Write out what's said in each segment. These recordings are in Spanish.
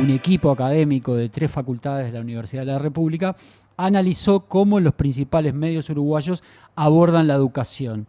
un equipo académico de 3 facultades de la Universidad de la República analizó cómo los principales medios uruguayos abordan la educación.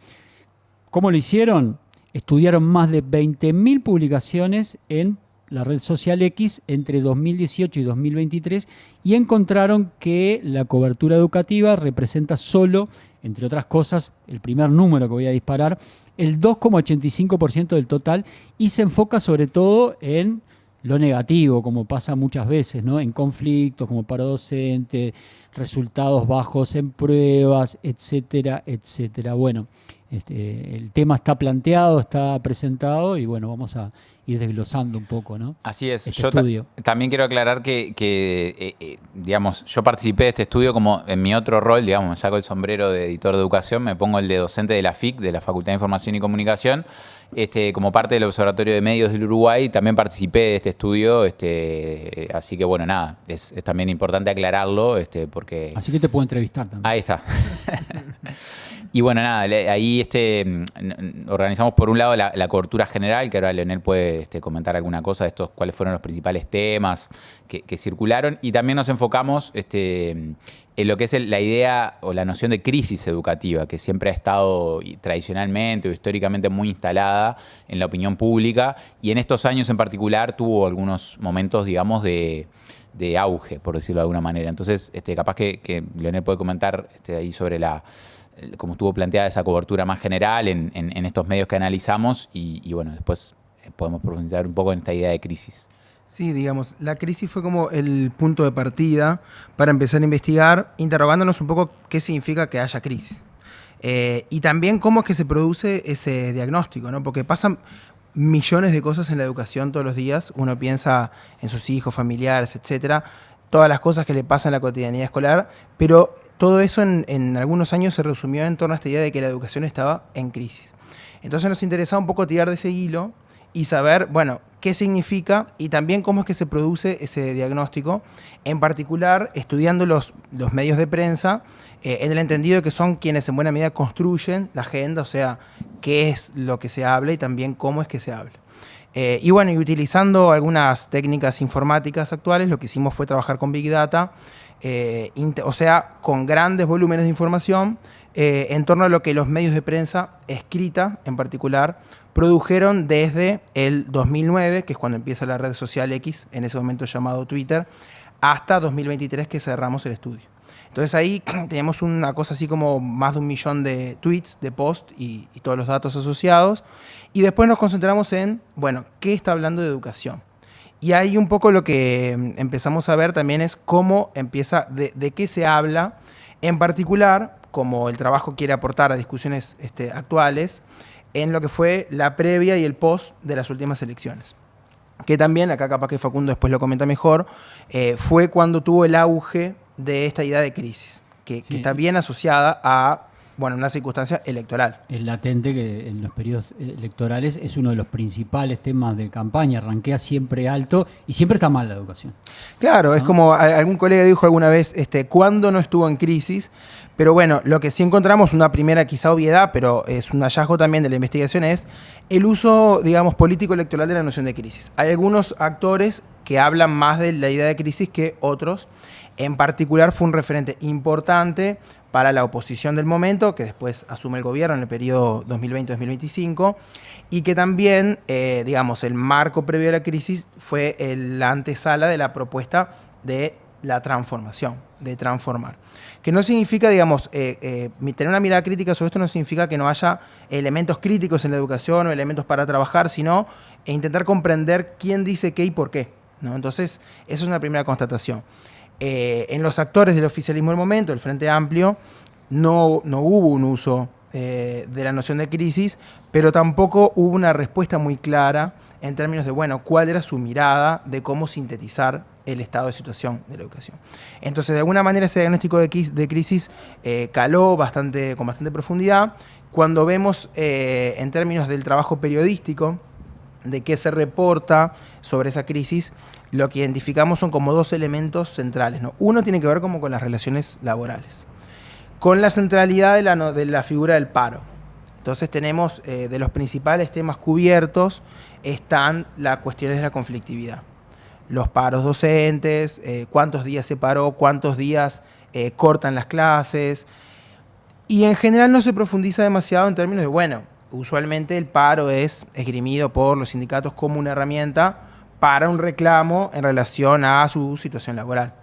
¿Cómo lo hicieron? Estudiaron más de 20.000 publicaciones en la red social X entre 2018 y 2023 y encontraron que la cobertura educativa representa solo, entre otras cosas, el primer número que voy a disparar, el 2,85% del total, y se enfoca sobre todo en lo negativo, como pasa muchas veces, ¿no? En conflictos como paro docente, resultados bajos en pruebas, etcétera, etcétera. Bueno, el tema está planteado, está presentado y bueno, vamos a ir desglosando un poco, ¿no? Así es. Este Yo estudio. también quiero aclarar que digamos, yo participé de este estudio como en mi otro rol, digamos, me saco el sombrero de editor de educación, me pongo el de docente de la FIC, de la Facultad de Información y Comunicación, como parte del Observatorio de Medios del Uruguay. También participé de este estudio, así que bueno, nada, es también importante aclararlo, porque... Así que te puedo entrevistar también. Ahí está. Y bueno, nada, ahí organizamos por un lado la cobertura general, que ahora Leonel puede comentar alguna cosa de estos, cuáles fueron los principales temas que circularon, y también nos enfocamos en lo que es la idea o la noción de crisis educativa, que siempre ha estado tradicionalmente o históricamente muy instalada en la opinión pública, y en estos años en particular tuvo algunos momentos, digamos, de auge, por decirlo de alguna manera. Entonces, capaz que Leonel puede comentar ahí sobre cómo estuvo planteada esa cobertura más general en estos medios que analizamos y bueno, después podemos profundizar un poco en esta idea de crisis. Sí, digamos, la crisis fue como el punto de partida para empezar a investigar, interrogándonos un poco qué significa que haya crisis. Y también cómo es que se produce ese diagnóstico, ¿no? Porque pasan millones de cosas en la educación todos los días. Uno piensa en sus hijos, familiares, etcétera, todas las cosas que le pasan en la cotidianidad escolar, pero todo eso en algunos años se resumió en torno a esta idea de que la educación estaba en crisis. Entonces nos interesaba un poco tirar de ese hilo y saber, bueno, qué significa y también cómo es que se produce ese diagnóstico, en particular estudiando los medios de prensa, en el entendido de que son quienes en buena medida construyen la agenda, o sea, qué es lo que se habla y también cómo es que se habla. Y bueno, y utilizando algunas técnicas informáticas actuales, lo que hicimos fue trabajar con Big Data, o sea, con grandes volúmenes de información, en torno a lo que los medios de prensa escrita, en particular, produjeron desde el 2009, que es cuando empieza la red social X, en ese momento llamado Twitter, hasta 2023, que cerramos el estudio. Entonces ahí tenemos una cosa así como más de 1 millón de tweets, de posts y todos los datos asociados. Y después nos concentramos en, bueno, ¿qué está hablando de educación? Y ahí un poco lo que empezamos a ver también es cómo empieza, de qué se habla, en particular, como el trabajo quiere aportar a discusiones actuales, en lo que fue la previa y el post de las últimas elecciones. Que también, acá capaz que Facundo después lo comenta mejor, fue cuando tuvo el auge de esta idea de crisis, que está bien asociada a, bueno, una circunstancia electoral. Es latente que en los periodos electorales es uno de los principales temas de campaña, rankea siempre alto y siempre está mal la educación. Claro, ¿no? Es como algún colega dijo alguna vez, ¿cuándo no estuvo en crisis? Pero bueno, lo que sí encontramos, una primera quizá obviedad, pero es un hallazgo también de la investigación, es el uso, digamos, político-electoral de la noción de crisis. Hay algunos actores que hablan más de la idea de crisis que otros. En particular fue un referente importante para la oposición del momento, que después asume el gobierno en el periodo 2020-2025, y que también, digamos, el marco previo a la crisis fue la antesala de la propuesta de la transformación, de transformar. Que no significa, digamos, tener una mirada crítica sobre esto no significa que no haya elementos críticos en la educación o elementos para trabajar, sino intentar comprender quién dice qué y por qué, ¿no? Entonces, esa es una primera constatación. En los actores del oficialismo del momento, el Frente Amplio, no hubo un uso de la noción de crisis, pero tampoco hubo una respuesta muy clara en términos de, bueno, cuál era su mirada de cómo sintetizar el estado de situación de la educación. Entonces, de alguna manera, ese diagnóstico de crisis caló con bastante profundidad. Cuando vemos en términos del trabajo periodístico, de qué se reporta sobre esa crisis, lo que identificamos son como 2 elementos centrales, ¿no? Uno tiene que ver como con las relaciones laborales, con la centralidad de la figura del paro. Entonces tenemos de los principales temas cubiertos están las cuestiones de la conflictividad. los paros docentes, cuántos días se paró, cuántos días cortan las clases. Y en general no se profundiza demasiado en términos de, bueno, usualmente el paro es esgrimido por los sindicatos como una herramienta para un reclamo en relación a su situación laboral.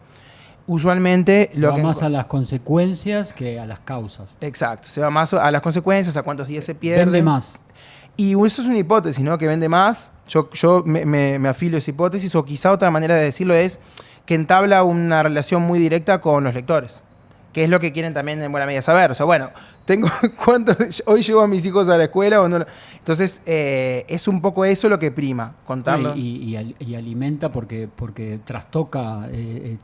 Usualmente se va más a las consecuencias que a las causas. Exacto, se va más a las consecuencias, a cuántos días se pierden. Vende más. Y eso es una hipótesis, ¿no? Que vende más. Yo me afilio a esa hipótesis, o quizá otra manera de decirlo es que entabla una relación muy directa con los lectores, que es lo que quieren también en buena medida saber. O sea, bueno, hoy llevo a mis hijos a la escuela o no. Entonces, es un poco eso lo que prima, contarlo. Y alimenta porque trastoca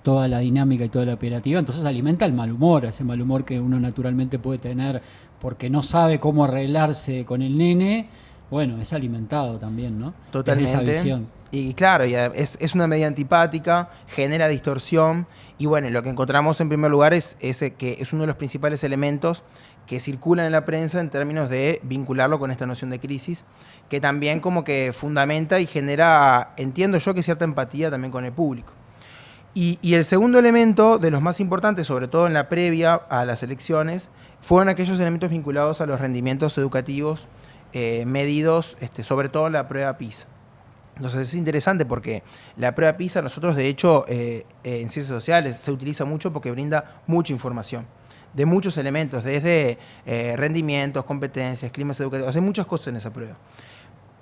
toda la dinámica y toda la operativa, entonces alimenta el mal humor, ese mal humor que uno naturalmente puede tener porque no sabe cómo arreglarse con el nene. Bueno, es alimentado también, ¿no? Totalmente. Desde esa visión. Y claro, es una medida antipática, genera distorsión. Y bueno, lo que encontramos en primer lugar es que es uno de los principales elementos que circulan en la prensa en términos de vincularlo con esta noción de crisis, que también como que fundamenta y genera, entiendo yo, que cierta empatía también con el público. Y el segundo elemento, de los más importantes, sobre todo en la previa a las elecciones, fueron aquellos elementos vinculados a los rendimientos educativos medidos, sobre todo en la prueba PISA. Entonces es interesante porque la prueba PISA, nosotros de hecho en ciencias sociales se utiliza mucho porque brinda mucha información de muchos elementos, desde rendimientos, competencias, climas educativos, hay muchas cosas en esa prueba.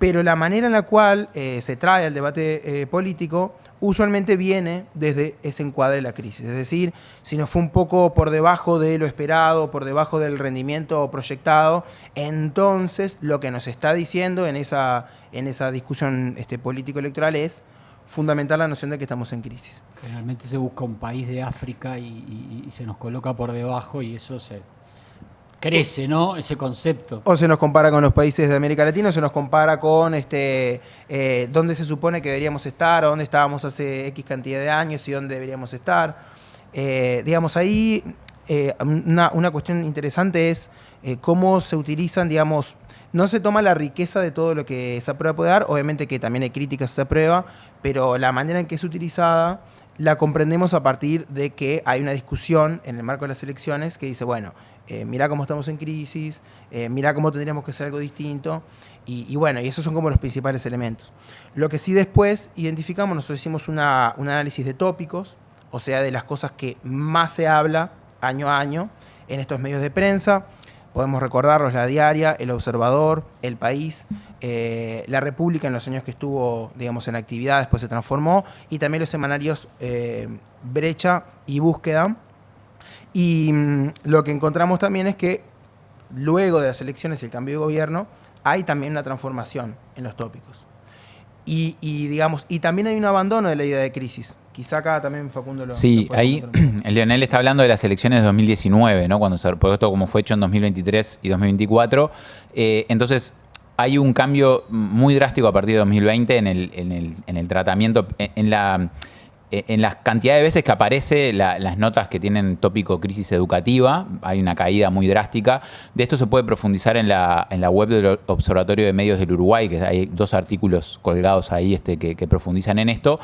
Pero la manera en la cual se trae al debate político usualmente viene desde ese encuadre de la crisis. Es decir, si nos fue un poco por debajo de lo esperado, por debajo del rendimiento proyectado, entonces lo que nos está diciendo en esa discusión político-electoral es fundamental la noción de que estamos en crisis. Generalmente se busca un país de África y se nos coloca por debajo y eso crece, ¿no? Ese concepto. O se nos compara con los países de América Latina, o se nos compara con dónde se supone que deberíamos estar, o dónde estábamos hace X cantidad de años y dónde deberíamos estar. Digamos, ahí una cuestión interesante es cómo se utilizan, digamos, no se toma la riqueza de todo lo que esa prueba puede dar, obviamente que también hay críticas a esa prueba, pero la manera en que es utilizada la comprendemos a partir de que hay una discusión en el marco de las elecciones que dice, bueno, mirá cómo estamos en crisis, mirá cómo tendríamos que hacer algo distinto, y bueno, y esos son como los principales elementos. Lo que sí después identificamos, nosotros hicimos un análisis de tópicos, o sea, de las cosas que más se habla año a año en estos medios de prensa. Podemos recordarlos: La Diaria, El Observador, El País, La República en los años que estuvo, digamos, en actividad, después se transformó, y también los semanarios Brecha y Búsqueda. Y lo que encontramos también es que luego de las elecciones y el cambio de gobierno hay también una transformación en los tópicos. Y también hay un abandono de la idea de crisis. Quizá acá también Facundo lo... Sí, ahí Leonel está hablando de las elecciones de 2019, ¿no? Porque esto como fue hecho en 2023 y 2024. Entonces hay un cambio muy drástico a partir de 2020 en el tratamiento, en la cantidad de veces que aparece las notas que tienen tópico crisis educativa. Hay una caída muy drástica. De esto se puede profundizar en la web del Observatorio de Medios del Uruguay, que hay 2 artículos colgados ahí que profundizan en esto.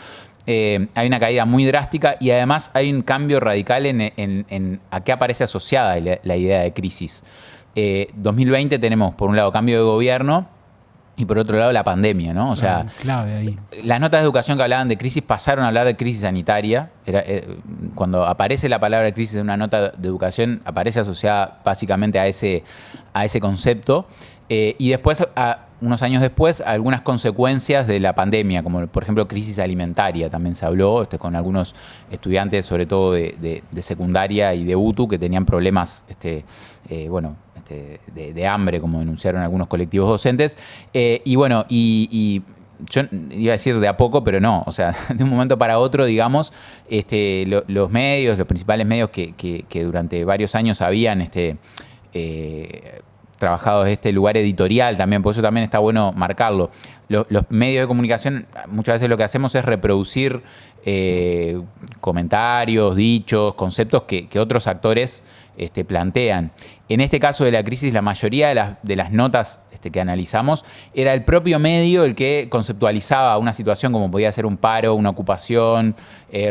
Hay una caída muy drástica y además hay un cambio radical en a qué aparece asociada la idea de crisis. 2020 tenemos, por un lado, cambio de gobierno y por otro lado la pandemia, ¿no? O sea, clave ahí. Las notas de educación que hablaban de crisis pasaron a hablar de crisis sanitaria. Cuando aparece la palabra crisis en una nota de educación, aparece asociada básicamente a ese concepto. Y después, unos años después, algunas consecuencias de la pandemia, como por ejemplo crisis alimentaria, también se habló con algunos estudiantes, sobre todo de secundaria y de UTU, que tenían problemas de hambre, como denunciaron algunos colectivos docentes. Y yo iba a decir de a poco, pero no. O sea, de un momento para otro, digamos, los medios, los principales medios que durante varios años habían trabajado desde este lugar editorial también, por eso también está bueno marcarlo. Los medios de comunicación, muchas veces lo que hacemos es reproducir comentarios, dichos, conceptos que otros actores plantean. En este caso de la crisis, la mayoría de las notas que analizamos era el propio medio el que conceptualizaba una situación como podía ser un paro, una ocupación,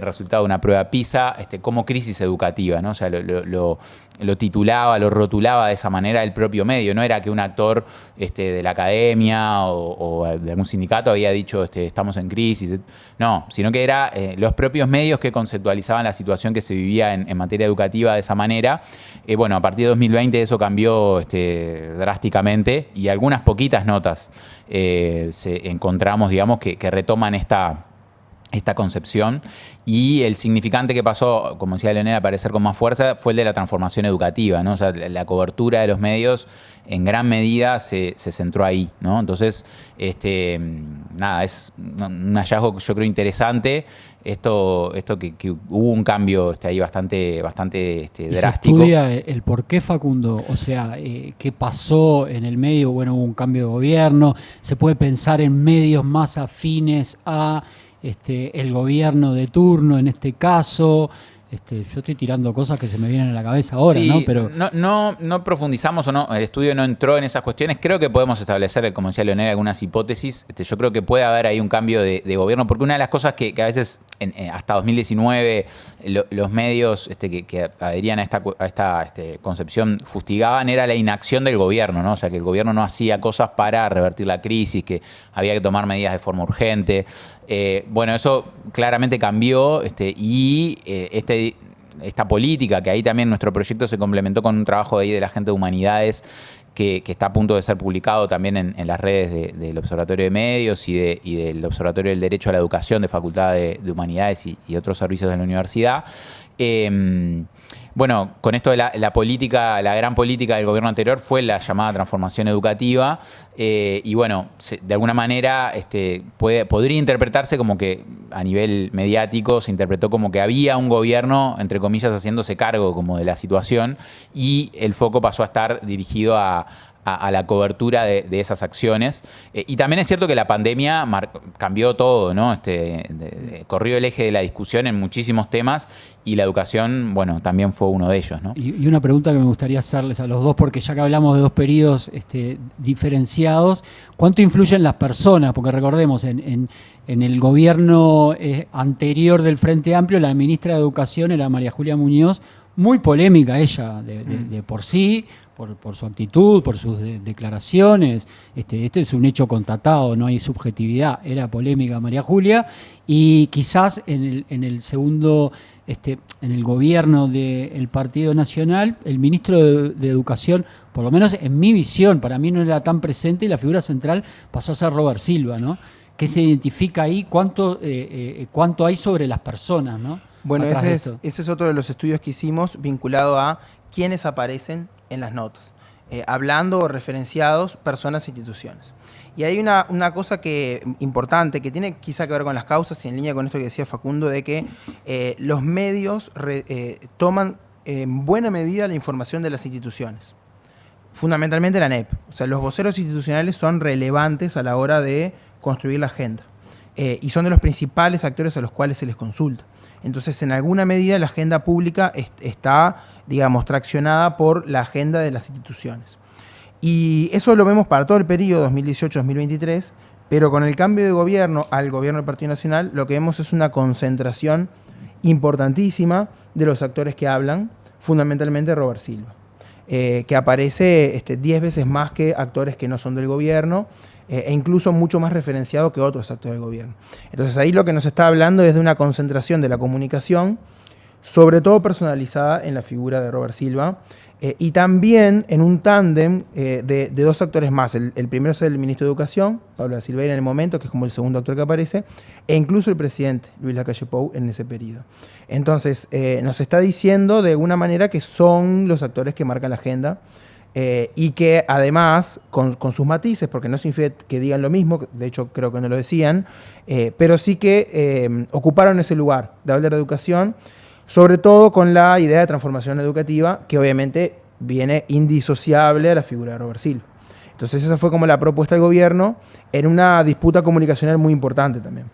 resultado de una prueba PISA, como crisis educativa, ¿no? O sea, lo titulaba, lo rotulaba de esa manera el propio medio. No era que un actor de la academia o de algún sindicato había dicho estamos en crisis. No, sino que era los propios medios que conceptualizaban la situación que se vivía en materia educativa de esa manera. Bueno, a partir de 2020 eso cambió drásticamente y algunas poquitas notas encontramos, digamos, que retoman esta concepción, y el significante que pasó, como decía Leonel, a aparecer con más fuerza fue el de la transformación educativa, ¿no? O sea, la cobertura de los medios en gran medida se centró ahí, ¿no? Entonces, nada, es un hallazgo que yo creo interesante, esto que hubo un cambio ahí bastante ¿Y drástico. se estudia el por qué, Facundo? O sea, ¿qué pasó en el medio? Bueno, hubo un cambio de gobierno, se puede pensar en medios más afines a el gobierno de turno en este caso. Yo estoy tirando cosas que se me vienen a la cabeza ahora, sí, ¿no? Pero no profundizamos o no, el estudio no entró en esas cuestiones. Creo que podemos establecer, como decía Leonel, algunas hipótesis. Yo creo que puede haber ahí un cambio de gobierno, porque una de las cosas que a veces hasta 2019 los medios que adherían a esta concepción fustigaban era la inacción del gobierno, ¿no? O sea, que el gobierno no hacía cosas para revertir la crisis, que había que tomar medidas de forma urgente. Bueno, eso claramente cambió y esta política, que ahí también nuestro proyecto se complementó con un trabajo de ahí de la gente de Humanidades que está a punto de ser publicado también en las redes del Observatorio de Medios y del Observatorio del Derecho a la Educación de Facultad de Humanidades y otros servicios de la universidad. Bueno, con esto de la política, la gran política del gobierno anterior fue la llamada transformación educativa, y bueno, de alguna manera podría interpretarse como que a nivel mediático se interpretó como que había un gobierno, entre comillas, haciéndose cargo como de la situación, y el foco pasó a estar dirigido a la cobertura de esas acciones. Y también es cierto que la pandemia cambió todo, ¿no? Corrió el eje de la discusión en muchísimos temas, y la educación, bueno, también fue uno de ellos, ¿no? Y una pregunta que me gustaría hacerles a los dos, porque ya que hablamos de dos periodos diferenciados, ¿cuánto influyen las personas? Porque recordemos, en el gobierno anterior del Frente Amplio, la ministra de Educación era María Julia Muñoz, muy polémica ella de por sí, por su actitud, por sus declaraciones. Este es un hecho constatado, no hay subjetividad. Era polémica María Julia, y quizás en el segundo, en el gobierno del Partido Nacional, el ministro de Educación, por lo menos en mi visión, para mí no era tan presente, y la figura central pasó a ser Robert Silva, ¿no? ¿Qué se identifica ahí? ¿Cuánto hay sobre las personas, ¿no? Bueno, ese es otro de los estudios que hicimos vinculado a quiénes aparecen en las notas, hablando o referenciados personas e instituciones. Y hay una cosa importante que tiene quizá que ver con las causas, y en línea con esto que decía Facundo, de que los medios toman en buena medida la información de las instituciones, fundamentalmente la NEP. O sea, los voceros institucionales son relevantes a la hora de construir la agenda, y son de los principales actores a los cuales se les consulta. Entonces, en alguna medida, la agenda pública está, digamos, traccionada por la agenda de las instituciones. Y eso lo vemos para todo el periodo 2018-2023, pero con el cambio de gobierno al gobierno del Partido Nacional, lo que vemos es una concentración importantísima de los actores que hablan, fundamentalmente Robert Silva, que aparece 10 veces más que actores que no son del gobierno, e incluso mucho más referenciado que otros actores del gobierno. Entonces ahí lo que nos está hablando es de una concentración de la comunicación, sobre todo personalizada en la figura de Robert Silva, y también en un tándem de dos actores más. El primero es el ministro de Educación, Pablo da Silveira, en el momento, que es como el segundo actor que aparece, e incluso el presidente, Luis Lacalle Pou, en ese periodo. Entonces, nos está diciendo de alguna manera que son los actores que marcan la agenda, y que además, con sus matices, porque no significa que digan lo mismo, de hecho creo que no lo decían, pero sí que ocuparon ese lugar de hablar de educación, sobre todo con la idea de transformación educativa, que obviamente viene indisociable a la figura de Robert Silva. Entonces esa fue como la propuesta del gobierno en una disputa comunicacional muy importante también.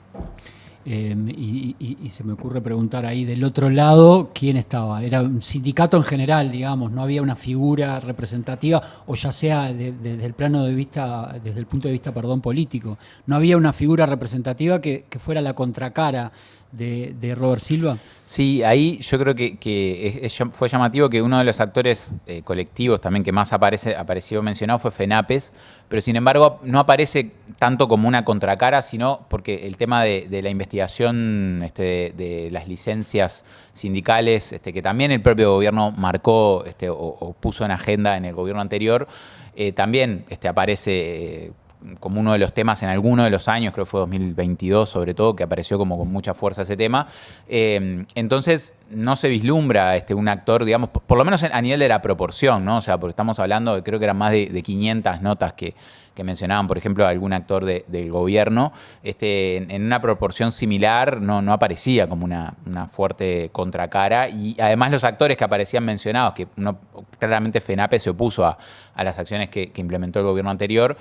y se me ocurre preguntar ahí del otro lado, ¿quién estaba? Era un sindicato en general, digamos, no había una figura representativa, o ya sea desde el plano de vista, desde el punto de vista, perdón, político, no había una figura representativa que fuera la contracara de Robert Silva. Sí, ahí yo creo que fue llamativo que uno de los actores colectivos también que más apareció mencionado fue FENAPES, pero sin embargo no aparece tanto como una contracara, sino porque el tema de la investigación de las licencias sindicales, que también el propio gobierno marcó o puso en agenda en el gobierno anterior, también aparece como uno de los temas en alguno de los años, creo que fue 2022 sobre todo, que apareció como con mucha fuerza ese tema. Entonces no se vislumbra un actor, digamos, por lo menos a nivel de la proporción, ¿no? O sea, porque estamos hablando, creo que eran más de 500 notas que mencionaban, por ejemplo, algún actor del gobierno, en una proporción similar no aparecía como una fuerte contracara, y además los actores que aparecían mencionados, que claramente FENAPE se opuso a las acciones que implementó el gobierno anterior,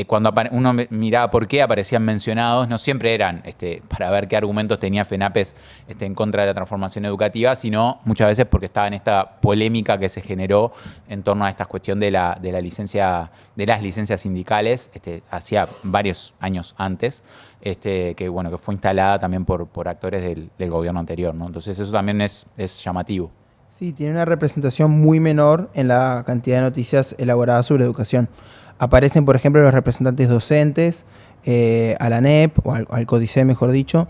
cuando uno miraba por qué aparecían mencionados, no siempre eran para ver qué argumentos tenía FENAPES en contra de la transformación educativa, sino muchas veces porque estaba en esta polémica que se generó en torno a esta cuestión de las licencias sindicales, hacía varios años antes, que fue instalada también por actores del gobierno anterior, ¿no? Entonces eso también es llamativo. Sí, tiene una representación muy menor en la cantidad de noticias elaboradas sobre educación. Aparecen, por ejemplo, los representantes docentes, a la ANEP, o al CODICET, mejor dicho.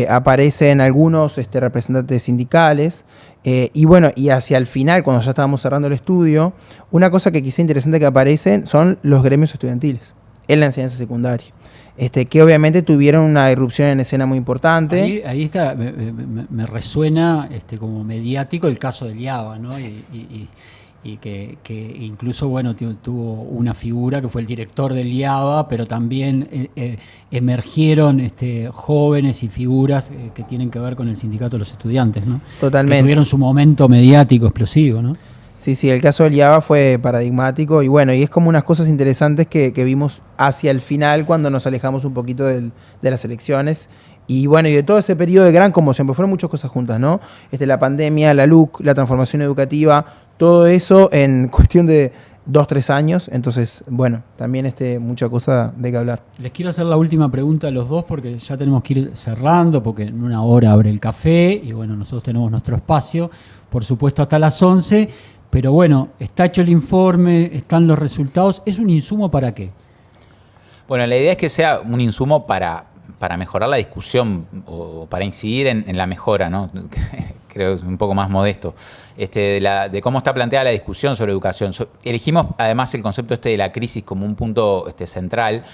Aparecen algunos representantes sindicales. Y hacia el final, cuando ya estábamos cerrando el estudio, una cosa que quizá interesante que aparecen son los gremios estudiantiles en la enseñanza secundaria. Que obviamente tuvieron una irrupción en escena muy importante. Ahí está, me resuena como mediático el caso del IABA, ¿no? Y que incluso tuvo una figura que fue el director del IABA, pero también emergieron jóvenes y figuras que tienen que ver con el sindicato de los estudiantes, ¿no? Totalmente. Que tuvieron su momento mediático explosivo, ¿no? Sí, el caso del IABA fue paradigmático y es como unas cosas interesantes que vimos hacia el final cuando nos alejamos un poquito de las elecciones. Y de todo ese periodo de gran conmoción, porque fueron muchas cosas juntas, ¿no? La pandemia, la LUC, la transformación educativa, todo eso en cuestión de 2-3 años. Entonces, también mucha cosa de qué hablar. Les quiero hacer la última pregunta a los dos porque ya tenemos que ir cerrando, porque en una hora abre el café y nosotros tenemos nuestro espacio, por supuesto hasta las 11, pero está hecho el informe, están los resultados. ¿Es un insumo para qué? Bueno, la idea es que sea un insumo para mejorar la discusión o para incidir en la mejora, ¿no? Creo que es un poco más modesto, de cómo está planteada la discusión sobre educación. Elegimos además el concepto de la crisis como un punto central,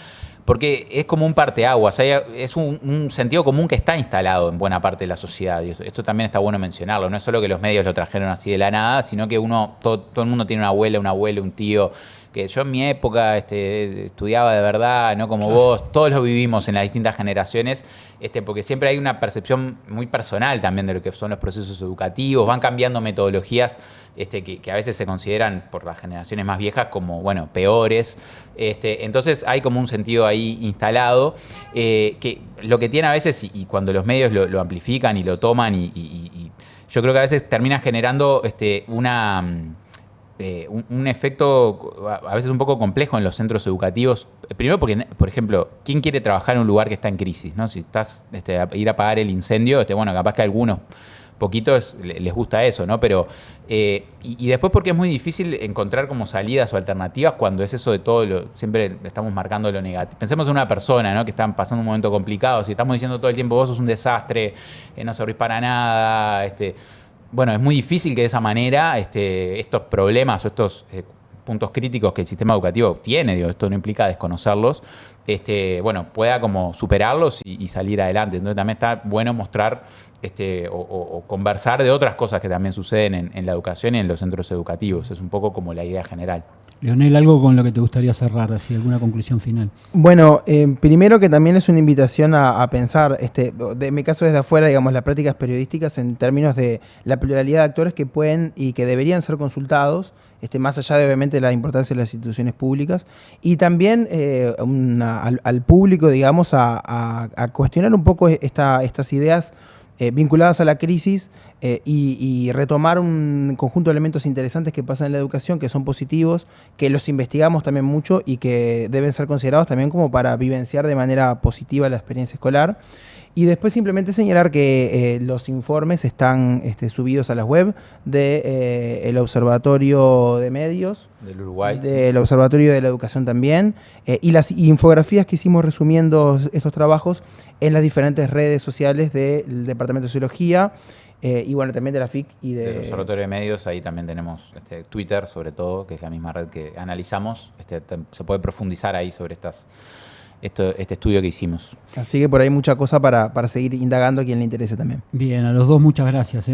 porque es como un parteaguas, es un sentido común que está instalado en buena parte de la sociedad. Y esto también está bueno mencionarlo, no es solo que los medios lo trajeron así de la nada, sino que todo el mundo tiene una abuela, un abuelo, un tío, que yo en mi época estudiaba de verdad, no como vos, todos lo vivimos en las distintas generaciones, porque siempre hay una percepción muy personal también de lo que son los procesos educativos, van cambiando metodologías que a veces se consideran por las generaciones más viejas como, peores. Entonces hay como un sentido ahí instalado, que lo que tiene a veces, y cuando los medios lo amplifican y lo toman, y yo creo que a veces termina generando un efecto a veces un poco complejo en los centros educativos. Primero porque, por ejemplo, ¿quién quiere trabajar en un lugar que está en crisis, ¿no? Si estás a ir a apagar el incendio, capaz que a algunos poquitos les gusta eso, ¿no? Pero y después porque es muy difícil encontrar como salidas o alternativas cuando es eso de todo siempre estamos marcando lo negativo. Pensemos en una persona, ¿no? Que está pasando un momento complicado. Si estamos diciendo todo el tiempo vos sos un desastre, no servís para nada, es muy difícil que de esa manera estos problemas o estos puntos críticos que el sistema educativo tiene, esto no implica desconocerlos, pueda como superarlos y salir adelante. Entonces también está bueno mostrar o conversar de otras cosas que también suceden en la educación y en los centros educativos. Es un poco como la idea general. Leonel, ¿algo con lo que te gustaría cerrar? Así, ¿alguna conclusión final? Primero que también es una invitación a pensar, en mi caso desde afuera, digamos, las prácticas periodísticas en términos de la pluralidad de actores que pueden y que deberían ser consultados más allá de obviamente la importancia de las instituciones públicas, y también al público, digamos, a cuestionar un poco estas ideas vinculadas a la crisis y retomar un conjunto de elementos interesantes que pasan en la educación, que son positivos, que los investigamos también mucho y que deben ser considerados también como para vivenciar de manera positiva la experiencia escolar. Y después simplemente señalar que los informes están subidos a la web del Observatorio de Medios, del Uruguay, del Observatorio de la Educación también, y las infografías que hicimos resumiendo estos trabajos en las diferentes redes sociales del Departamento de Sociología, y bueno, también de la FIC y del Observatorio de Medios. Ahí también tenemos Twitter, sobre todo, que es la misma red que analizamos. Se puede profundizar ahí sobre este estudio que hicimos. Así que por ahí mucha cosa para seguir indagando a quien le interese también. Bien, a los dos muchas gracias.